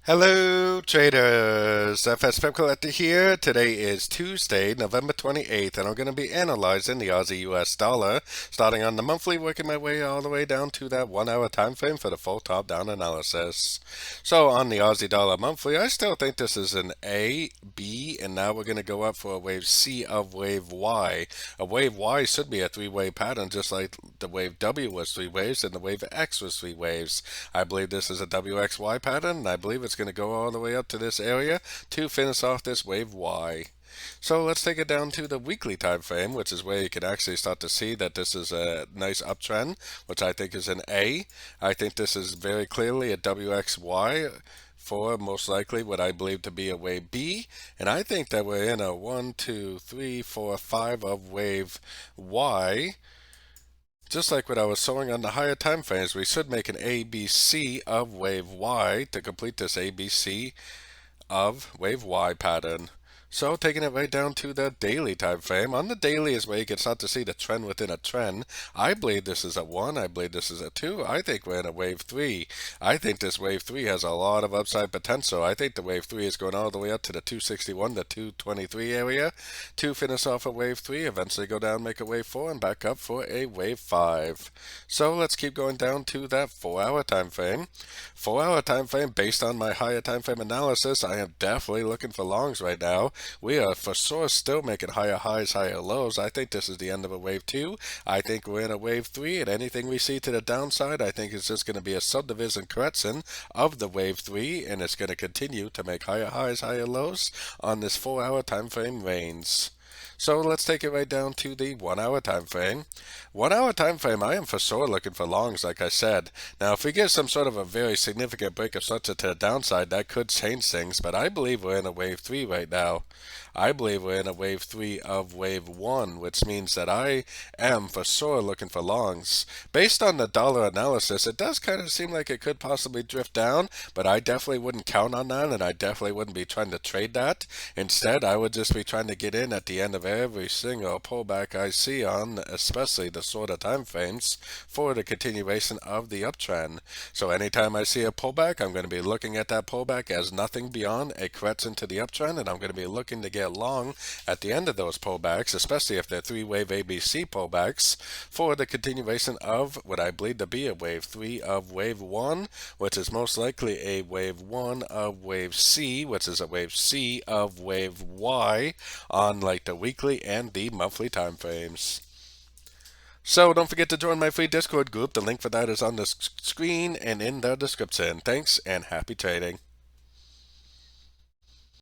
Hello traders, FX Pip Collector here. Today is Tuesday, November 28th, and I'm going to be analyzing the Aussie US dollar, starting on the monthly, working my way all the way down to that 1 hour time frame for the full top down analysis. So on the Aussie dollar monthly, I still think this is an A, B, and now we're going to go up for a wave C of wave Y. A wave Y should be a three-wave pattern, just like the wave W was three waves and the wave X was three waves. I believe this is a WXY pattern, and I believe it's going to go all the way up to this area to finish off this wave Y. So let's take it down to the weekly time frame, which is where you can actually start to see that this is a nice uptrend, which I think is an A. I think this is very clearly a WXY for most likely what I believe to be a wave B, and I think that we're in a 1, 2, 3, 4, 5 of wave Y. Just like what I was showing on the higher time frames, we should make an ABC of wave Y to complete this ABC of wave Y pattern. So taking it right down to the daily time frame. On the daily is where you can start to see the trend within a trend. I believe this is a 1. I believe this is a 2. I think we're in a wave 3. I think this wave 3 has a lot of upside potential. I think the wave 3 is going all the way up to the 261 to 223 area to finish off a wave 3, eventually go down, make a wave 4, and back up for a wave 5. So let's keep going down to that 4-hour time frame. 4-hour time frame, based on my higher time frame analysis, I am definitely looking for longs right now. We are for sure still making higher highs, higher lows. I think this is the end of a wave 2. I think we're in a wave 3, and anything we see to the downside, I think it's just going to be a subdivision correction of the wave 3, and it's going to continue to make higher highs, higher lows on this 4-hour time frame range. So let's take it right down to the 1-hour time frame. 1-hour time frame, I am for sure looking for longs, like I said. Now, if we get some sort of a very significant break of structure to the downside, that could change things, but I believe we're in a wave 3 right now. I believe we're in a wave 3 of wave 1, which means that I am for sure looking for longs. Based on the dollar analysis, it does kind of seem like it could possibly drift down, but I definitely wouldn't count on that, and I definitely wouldn't be trying to trade that. Instead, I would just be trying to get in at the end of every single pullback I see on, especially the shorter time frames, for the continuation of the uptrend. So anytime I see a pullback, I'm going to be looking at that pullback as nothing beyond a correction to the uptrend, and I'm going to be looking to get long at the end of those pullbacks, especially if they're three-wave ABC pullbacks, for the continuation of what I believe to be a wave 3 of wave 1, which is most likely a wave 1 of wave C, which is a wave C of wave Y on like the weekly and the monthly time frames. So don't forget to join my free Discord group. The link for that is on the screen and in the description. Thanks and happy trading.